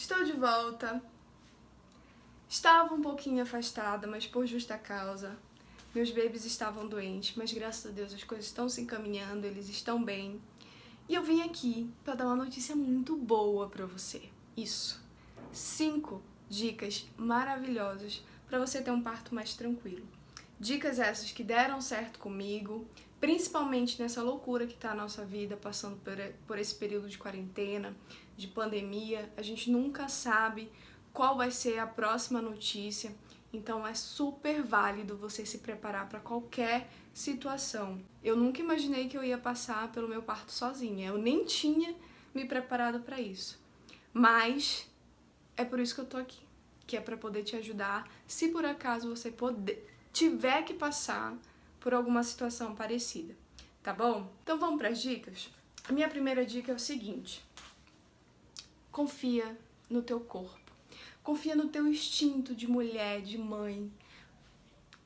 Estou de volta. Estava um pouquinho afastada, mas por justa causa. Meus babies estavam doentes, mas graças a Deus as coisas estão se encaminhando, eles estão bem. E eu vim aqui para dar uma notícia muito boa para você. Isso. 5 dicas maravilhosas para você ter um parto mais tranquilo. Dicas essas que deram certo comigo, principalmente nessa loucura que tá a nossa vida, passando por esse período de quarentena, de pandemia. A gente nunca sabe qual vai ser a próxima notícia, então é super válido você se preparar para qualquer situação. Eu nunca imaginei que eu ia passar pelo meu parto sozinha, eu nem tinha me preparado para isso. Mas é por isso que eu tô aqui, que é para poder te ajudar, se por acaso você tiver que passar por alguma situação parecida, tá bom? Então vamos para as dicas? A minha primeira dica é o seguinte: confia no teu corpo, confia no teu instinto de mulher, de mãe.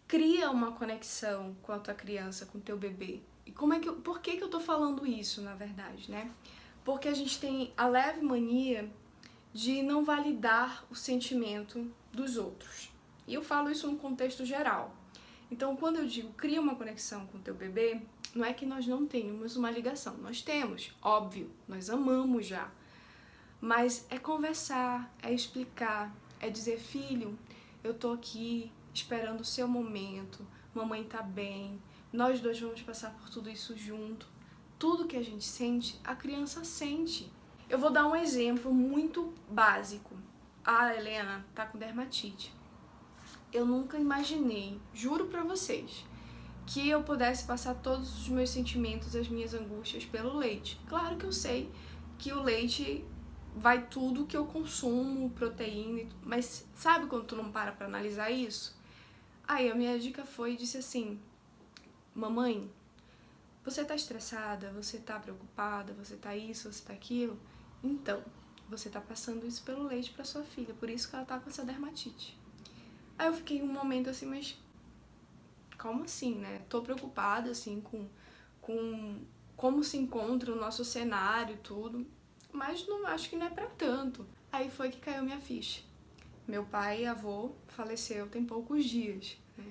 Cria uma conexão com a tua criança, com o teu bebê. E por que eu tô falando isso, na verdade, né? Porque a gente tem a leve mania de não validar o sentimento dos outros. E eu falo isso no contexto geral. Então, quando eu digo cria uma conexão com o teu bebê, não é que nós não tenhamos uma ligação. Nós temos, óbvio, nós amamos já. Mas é conversar, é explicar, é dizer, filho, eu tô aqui esperando o seu momento, mamãe tá bem, nós dois vamos passar por tudo isso junto. Tudo que a gente sente, a criança sente. Eu vou dar um exemplo muito básico. A Helena tá com dermatite. Eu nunca imaginei, juro pra vocês, que eu pudesse passar todos os meus sentimentos, as minhas angústias pelo leite. Claro que eu sei que o leite vai tudo que eu consumo, proteína, mas sabe quando tu não para pra analisar isso? Aí a minha dica foi e disse assim: mamãe, você tá estressada, você tá preocupada, você tá isso, você tá aquilo? Então, você tá passando isso pelo leite pra sua filha, por isso que ela tá com essa dermatite. Aí eu fiquei um momento assim, mas como assim, né? Tô preocupada, assim, com como se encontra o nosso cenário e tudo, mas não, acho que não é pra tanto. Aí foi que caiu minha ficha. Meu pai, avô, faleceu tem poucos dias, né?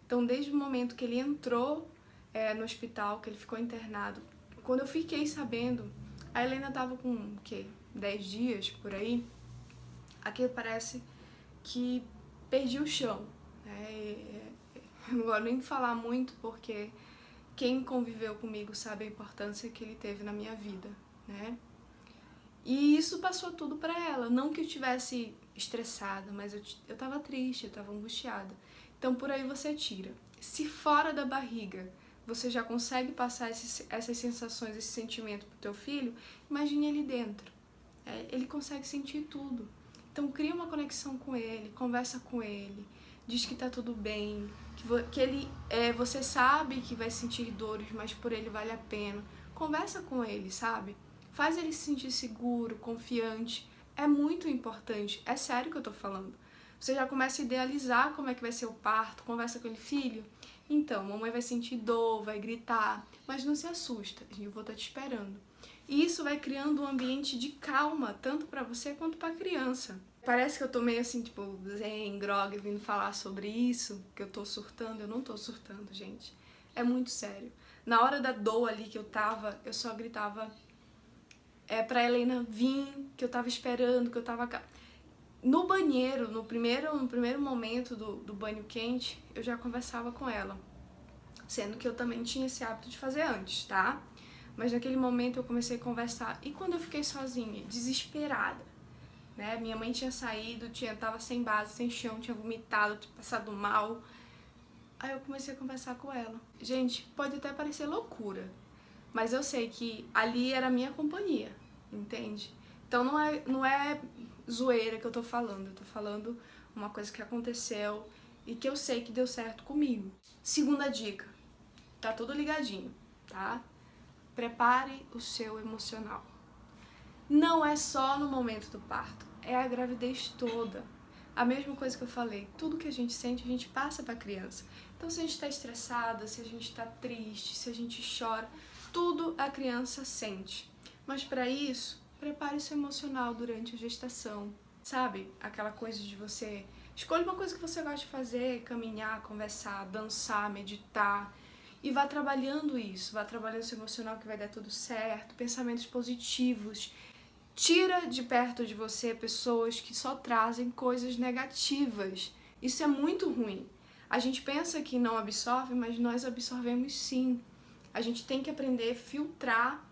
Então, desde o momento que ele entrou no hospital, que ele ficou internado, quando eu fiquei sabendo, a Helena tava com, o quê? 10 dias, por aí. Aqui parece que perdi o chão, né? Eu não gosto nem de falar muito, porque quem conviveu comigo sabe a importância que ele teve na minha vida, né? E isso passou tudo pra ela. Não que eu estivesse estressada, mas eu tava triste, eu tava angustiada. Então por aí você tira. Se fora da barriga você já consegue passar essas sensações, esse sentimento pro teu filho, imagine ele dentro. Ele consegue sentir tudo. Então cria uma conexão com ele, conversa com ele, diz que tá tudo bem, que ele, você sabe que vai sentir dores, mas por ele vale a pena. Conversa com ele, sabe? Faz ele se sentir seguro, confiante. É muito importante, é sério que eu tô falando. Você já começa a idealizar como é que vai ser o parto, conversa com ele, filho. Então, mamãe vai sentir dor, vai gritar, mas não se assusta, eu vou estar te esperando. E isso vai criando um ambiente de calma, tanto pra você quanto pra criança. Parece que eu tô meio assim, tipo, zen, grog, vindo falar sobre isso, que eu tô surtando. Eu não tô surtando, gente. É muito sério. Na hora da dor ali que eu tava, eu só gritava pra Helena vir, que eu tava esperando, que eu tava... No banheiro, no primeiro momento do banho quente, eu já conversava com ela. Sendo que eu também tinha esse hábito de fazer antes, tá? Mas naquele momento eu comecei a conversar. E quando eu fiquei sozinha, desesperada, né? Minha mãe tinha saído, tava sem base, sem chão, tinha vomitado, tinha passado mal. Aí eu comecei a conversar com ela. Gente, pode até parecer loucura, mas eu sei que ali era a minha companhia, entende? Então não é zoeira que eu tô falando uma coisa que aconteceu e que eu sei que deu certo comigo. Segunda dica, tá tudo ligadinho, tá? Prepare o seu emocional. Não é só no momento do parto, é a gravidez toda. A mesma coisa que eu falei, tudo que a gente sente, a gente passa pra criança. Então se a gente tá estressada, se a gente tá triste, se a gente chora, tudo a criança sente. Mas para isso, prepare o seu emocional durante a gestação. Sabe? Aquela coisa de você... Escolha uma coisa que você gosta de fazer, caminhar, conversar, dançar, meditar. E vá trabalhando isso, vá trabalhando seu emocional que vai dar tudo certo, pensamentos positivos. Tira de perto de você pessoas que só trazem coisas negativas. Isso é muito ruim. A gente pensa que não absorve, mas nós absorvemos sim. A gente tem que aprender a filtrar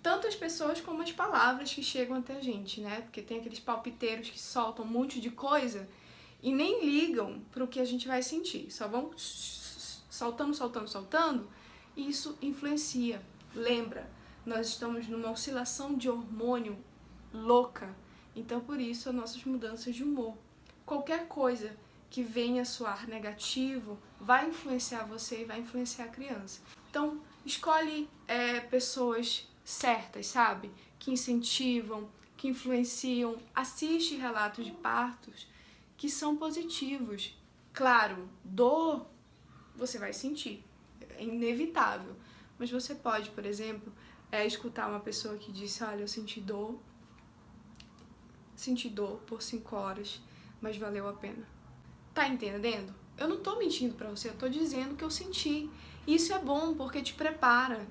tanto as pessoas como as palavras que chegam até a gente, né? Porque tem aqueles palpiteiros que soltam um monte de coisa e nem ligam para o que a gente vai sentir. Só vão soltando, soltando, soltando, e isso influencia. Lembra, nós estamos numa oscilação de hormônio louca, então por isso as nossas mudanças de humor. Qualquer coisa que venha soar negativo vai influenciar você e vai influenciar a criança. Então, escolhe pessoas certas, sabe? Que incentivam, que influenciam. Assiste relatos de partos que são positivos. Claro, dor você vai sentir, é inevitável. Mas você pode, por exemplo, escutar uma pessoa que disse: olha, eu senti dor por 5 horas, mas valeu a pena. Tá entendendo? Eu não tô mentindo pra você, eu tô dizendo que eu senti. E isso é bom porque te prepara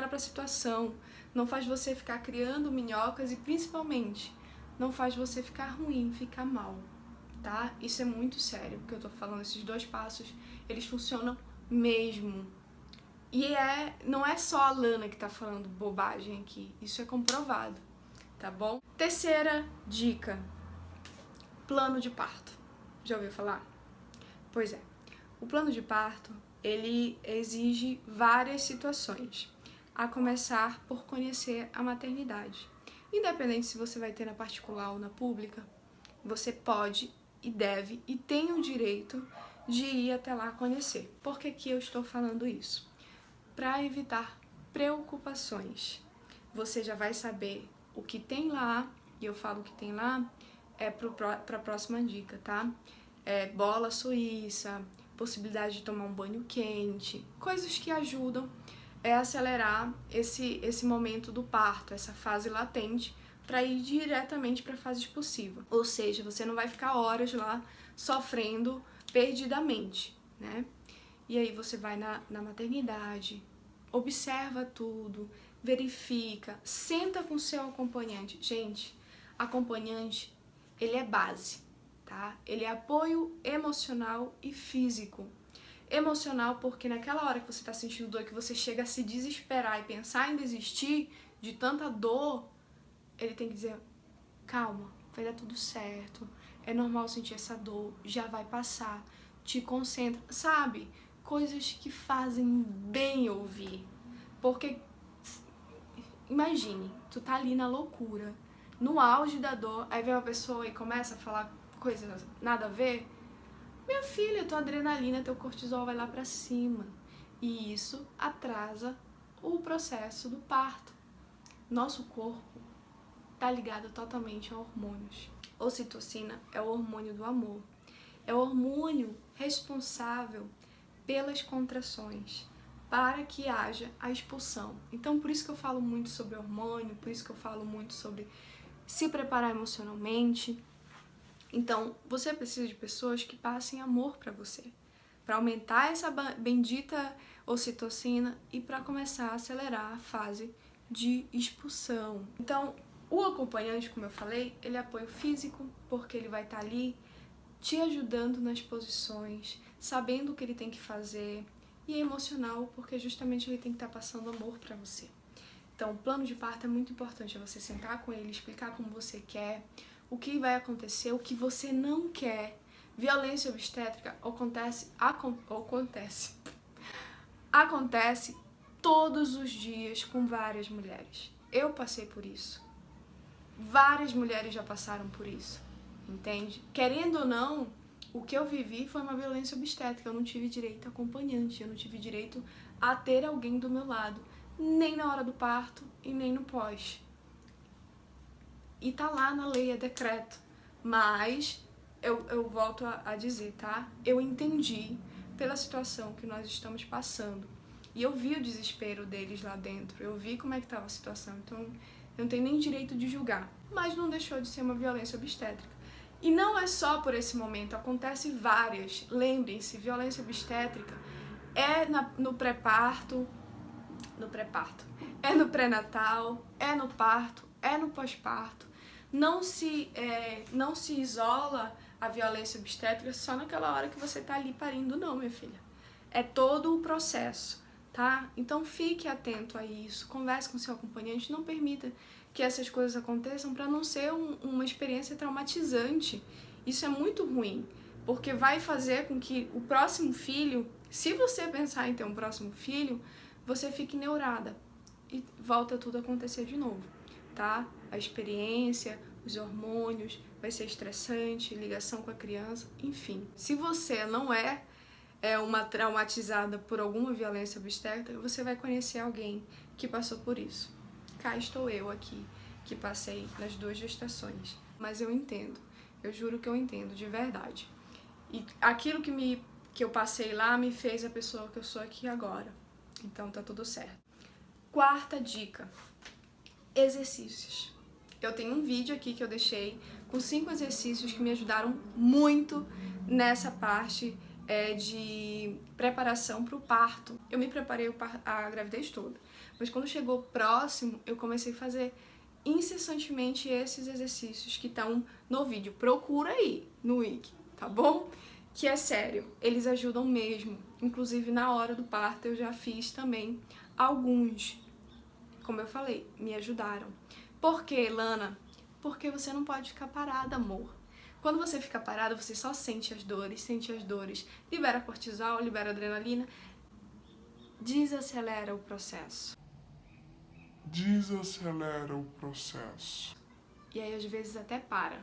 pra situação. Não faz você ficar criando minhocas e, principalmente, não faz você ficar ruim, ficar mal, tá? Isso é muito sério, o que eu tô falando. Esses 2 passos, eles funcionam mesmo. E não é só a Lana que tá falando bobagem aqui, isso é comprovado, tá bom? Terceira dica, plano de parto. Já ouviu falar? Pois é, o plano de parto, ele exige várias situações, a começar por conhecer a maternidade. Independente se você vai ter na particular ou na pública, você pode e deve e tem o direito de ir até lá conhecer. Por que que eu estou falando isso? Para evitar preocupações. Você já vai saber o que tem lá, e eu falo o que tem lá para a próxima dica, tá? Bola suíça, possibilidade de tomar um banho quente, coisas que ajudam a acelerar esse momento do parto, essa fase latente, para ir diretamente para a fase expulsiva. Ou seja, você não vai ficar horas lá sofrendo perdidamente, né? E aí você vai na maternidade, observa tudo, verifica, senta com seu acompanhante. Gente, acompanhante, ele é base, tá? Ele é apoio emocional e físico. Emocional porque naquela hora que você tá sentindo dor, que você chega a se desesperar e pensar em desistir de tanta dor, ele tem que dizer: calma, vai dar tudo certo, é normal sentir essa dor, já vai passar, te concentra, sabe? Coisas que fazem bem ouvir. Porque, imagine, tu tá ali na loucura, no auge da dor, aí vem uma pessoa e começa a falar coisas nada a ver. Minha filha, tua adrenalina, teu cortisol vai lá pra cima. E isso atrasa o processo do parto. Nosso corpo tá ligado totalmente a hormônios. Ocitocina é o hormônio do amor. É o hormônio responsável pelas contrações, para que haja a expulsão. Então, por isso que eu falo muito sobre hormônio, por isso que eu falo muito sobre se preparar emocionalmente. Então, você precisa de pessoas que passem amor para você, para aumentar essa bendita ocitocina e para começar a acelerar a fase de expulsão. Então, o acompanhante, como eu falei, ele é apoio físico, porque ele vai estar ali te ajudando nas posições, sabendo o que ele tem que fazer, e é emocional, porque justamente ele tem que estar passando amor para você. Então, o plano de parto é muito importante, é você sentar com ele, explicar como você quer, o que vai acontecer, o que você não quer. Violência obstétrica acontece todos os dias com várias mulheres. Eu passei por isso. Várias mulheres já passaram por isso, entende? Querendo ou não, o que eu vivi foi uma violência obstétrica. Eu não tive direito a acompanhante, eu não tive direito a ter alguém do meu lado, nem na hora do parto e nem no pós. E tá lá na lei, é decreto. Mas eu volto a dizer, tá? Eu entendi pela situação que nós estamos passando. E eu vi o desespero deles lá dentro, eu vi como é que estava a situação. Então, eu não tenho nem direito de julgar. Mas não deixou de ser uma violência obstétrica. E não é só por esse momento, acontece várias. Lembrem-se, violência obstétrica é no pré-parto, é no pré-natal, é no parto, é no pós-parto. Não se isola a violência obstétrica só naquela hora que você tá ali parindo, não, minha filha. É todo o processo, tá? Então fique atento a isso, converse com seu acompanhante, não permita que essas coisas aconteçam para não ser uma experiência traumatizante. Isso é muito ruim, porque vai fazer com que o próximo filho, se você pensar em ter um próximo filho, você fique neurada e volta tudo a acontecer de novo, tá? A experiência, os hormônios, vai ser estressante, ligação com a criança, enfim. Se você não é uma traumatizada por alguma violência obstétrica, você vai conhecer alguém que passou por isso. Cá estou eu aqui, que passei nas 2 gestações. Mas eu entendo, eu juro que eu entendo, de verdade. E aquilo que eu passei lá me fez a pessoa que eu sou aqui agora. Então tá tudo certo. 4ª dica, exercícios. Eu tenho um vídeo aqui que eu deixei com 5 exercícios que me ajudaram muito nessa parte de preparação para o parto. Eu me preparei a gravidez toda, mas quando chegou próximo, eu comecei a fazer incessantemente esses exercícios que estão no vídeo. Procura aí no Wiki, tá bom? Que é sério, eles ajudam mesmo. Inclusive na hora do parto eu já fiz também alguns. Como eu falei, me ajudaram. Por quê, Lana? Porque você não pode ficar parada, amor. Quando você fica parada, você só sente as dores, libera cortisol, libera adrenalina, desacelera o processo. E aí, às vezes, até para.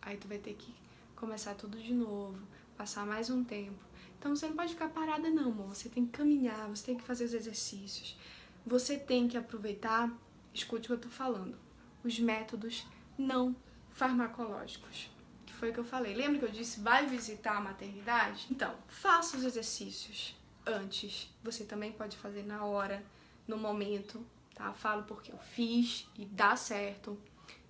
Aí tu vai ter que começar tudo de novo, passar mais um tempo. Então, você não pode ficar parada não, amor. Você tem que caminhar, você tem que fazer os exercícios. Você tem que aproveitar, escute o que eu tô falando, os métodos não farmacológicos. Que foi o que eu falei. Lembra que eu disse, vai visitar a maternidade? Então, faça os exercícios antes. Você também pode fazer na hora, no momento, tá? Falo porque eu fiz e dá certo.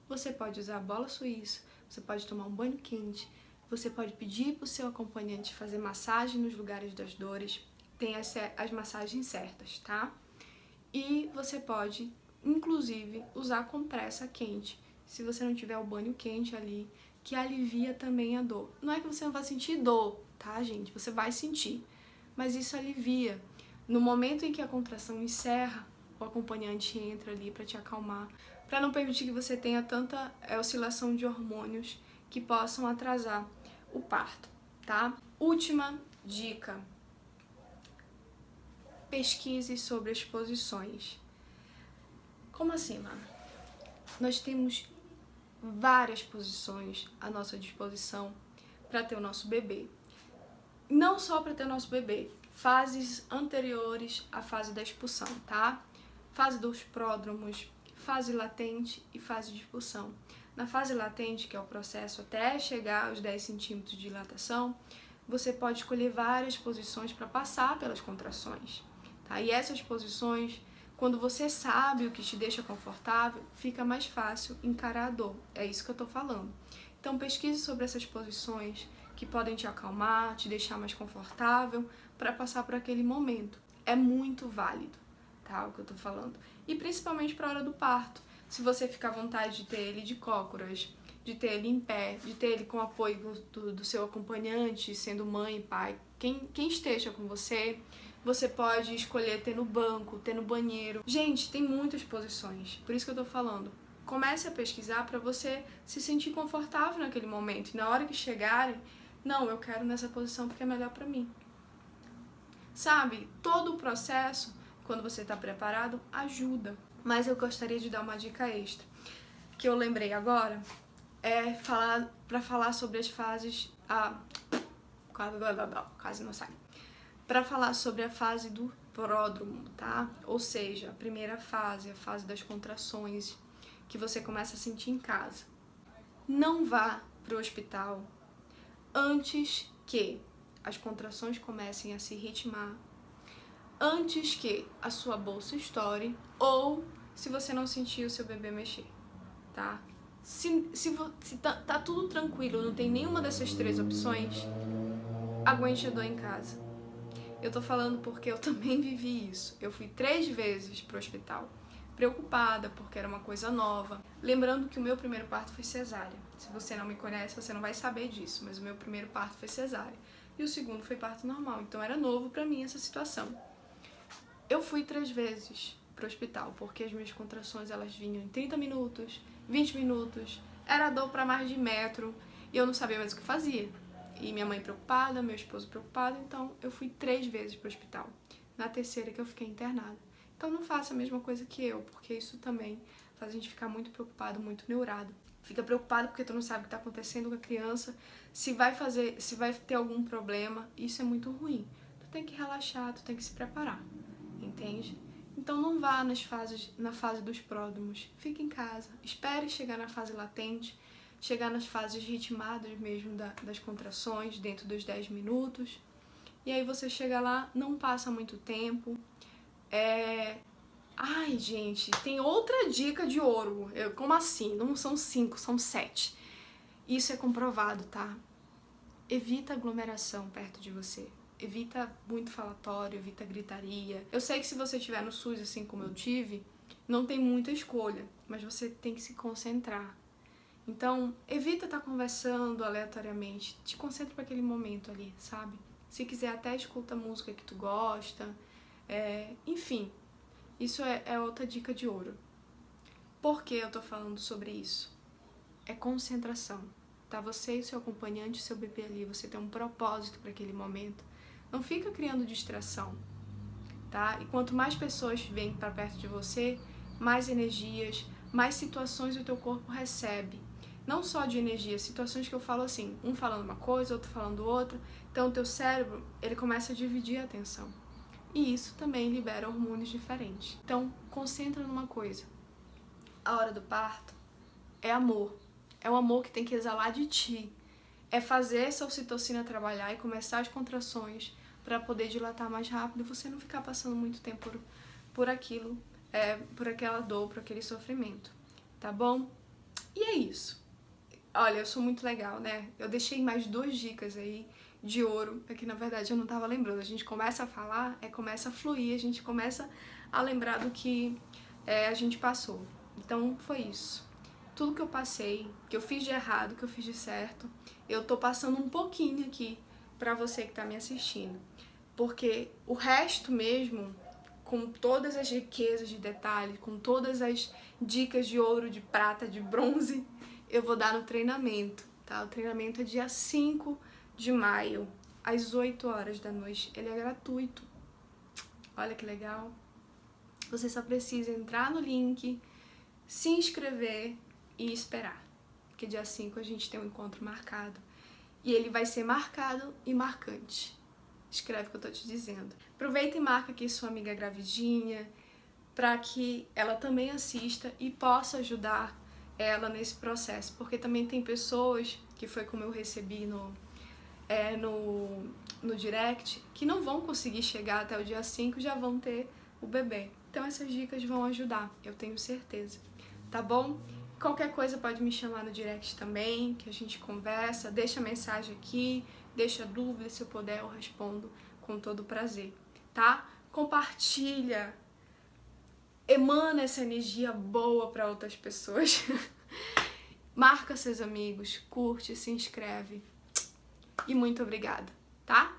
Você pode usar a bola suíça, você pode tomar um banho quente, você pode pedir pro seu acompanhante fazer massagem nos lugares das dores. Tem as massagens certas, tá? E você pode, inclusive, usar compressa quente, se você não tiver o banho quente ali, que alivia também a dor. Não é que você não vai sentir dor, tá, gente? Você vai sentir, mas isso alivia. No momento em que a contração encerra, o acompanhante entra ali para te acalmar, para não permitir que você tenha tanta oscilação de hormônios que possam atrasar o parto, tá? Última dica. Pesquise sobre as posições. Como assim, mano? Nós temos várias posições à nossa disposição para ter o nosso bebê. Não só para ter o nosso bebê, fases anteriores à fase da expulsão, tá? Fase dos pródromos, fase latente e fase de expulsão. Na fase latente, que é o processo até chegar aos 10 centímetros de dilatação, você pode escolher várias posições para passar pelas contrações. Tá? E essas posições, quando você sabe o que te deixa confortável, fica mais fácil encarar a dor. É isso que eu tô falando. Então pesquise sobre essas posições que podem te acalmar, te deixar mais confortável para passar por aquele momento. É muito válido, tá? O que eu tô falando. E principalmente para a hora do parto. Se você ficar à vontade de ter ele de cócoras, de ter ele em pé, de ter ele com o apoio do seu acompanhante, sendo mãe e pai, quem esteja com você, você pode escolher ter no banco, ter no banheiro. Gente, tem muitas posições, por isso que eu tô falando. Comece a pesquisar para você se sentir confortável naquele momento. E na hora que chegarem, não, eu quero nessa posição porque é melhor para mim. Sabe, todo o processo, quando você tá preparado, ajuda. Mas eu gostaria de dar uma dica extra, que eu lembrei agora, para falar sobre as fases... quase não sai. Para falar sobre a fase do pródromo, tá? Ou seja, a primeira fase, a fase das contrações, que você começa a sentir em casa. Não vá para o hospital antes que as contrações comecem a se ritmar, antes que a sua bolsa estoure ou se você não sentir o seu bebê mexer, tá? Se tá tudo tranquilo, não tem nenhuma dessas 3 opções, aguente a dor em casa. Eu tô falando porque eu também vivi isso. Eu fui 3 vezes pro hospital, preocupada porque era uma coisa nova. Lembrando que o meu primeiro parto foi cesárea. Se você não me conhece, você não vai saber disso, mas o meu primeiro parto foi cesárea. E o segundo foi parto normal, então era novo pra mim essa situação. Eu fui 3 vezes pro hospital, porque as minhas contrações elas vinham em 30 minutos, 20 minutos, era dor pra mais de metro, e eu não sabia mais o que fazia. E minha mãe preocupada, meu esposo preocupado, então eu fui 3 vezes pro hospital. Na terceira que eu fiquei internada. Então não faça a mesma coisa que eu, porque isso também faz a gente ficar muito preocupado, muito neurado. Fica preocupado porque tu não sabe o que tá acontecendo com a criança, se vai ter algum problema, isso é muito ruim. Tu tem que relaxar, tu tem que se preparar, entende? Então não vá na fase dos pródromos, fique em casa, espere chegar na fase latente, chegar nas fases ritmadas mesmo das contrações, dentro dos 10 minutos, e aí você chega lá, não passa muito tempo. Ai, gente, tem outra dica de ouro. Como assim? Não são 5, são 7. Isso é comprovado, tá? Evita aglomeração perto de você. Evita muito falatório, evita gritaria. Eu sei que se você estiver no SUS, assim como eu tive, não tem muita escolha, mas você tem que se concentrar. Então, evita estar conversando aleatoriamente. Te concentra para aquele momento ali, sabe? Se quiser, até escuta a música que tu gosta. Enfim, isso é outra dica de ouro. Por que eu tô falando sobre isso? É concentração. Tá? Você e o seu acompanhante, o seu bebê ali, você tem um propósito para aquele momento. Não fica criando distração, tá? E quanto mais pessoas vêm para perto de você, mais energias, mais situações o teu corpo recebe. Não só de energia, situações que eu falo assim, um falando uma coisa, outro falando outra. Então o teu cérebro, ele começa a dividir a atenção. E isso também libera hormônios diferentes. Então, concentra numa coisa. A hora do parto é amor. É o amor que tem que exalar de ti. É fazer essa ocitocina trabalhar e começar as contrações para poder dilatar mais rápido e você não ficar passando muito tempo por aquilo, por aquela dor, por aquele sofrimento. Tá bom? E é isso. Olha, eu sou muito legal, né? Eu deixei mais 2 dicas aí de ouro, é que na verdade eu não tava lembrando. A gente começa a falar, começa a fluir, a gente começa a lembrar do que a gente passou. Então foi isso. Tudo que eu passei, que eu fiz de errado, que eu fiz de certo, eu tô passando um pouquinho aqui pra você que tá me assistindo. Porque o resto mesmo, com todas as riquezas de detalhes, com todas as dicas de ouro, de prata, de bronze, eu vou dar no treinamento, tá? O treinamento é dia 5 de maio, às 8 horas da noite. Ele é gratuito. Olha que legal. Você só precisa entrar no link, se inscrever e esperar. Porque dia 5 a gente tem um encontro marcado. E ele vai ser marcado e marcante. Escreve o que eu tô te dizendo. Aproveita e marca aqui sua amiga gravidinha, para que ela também assista e possa ajudar ela nesse processo. Porque também tem pessoas, que foi como eu recebi no direct, que não vão conseguir chegar até o dia 5 e já vão ter o bebê. Então essas dicas vão ajudar, eu tenho certeza. Tá bom? Qualquer coisa pode me chamar no direct também, que a gente conversa, deixa mensagem aqui, deixa dúvida, se eu puder eu respondo com todo prazer, tá? Compartilha, emana essa energia boa para outras pessoas. Marca seus amigos, curte, se inscreve. E muito obrigada, tá?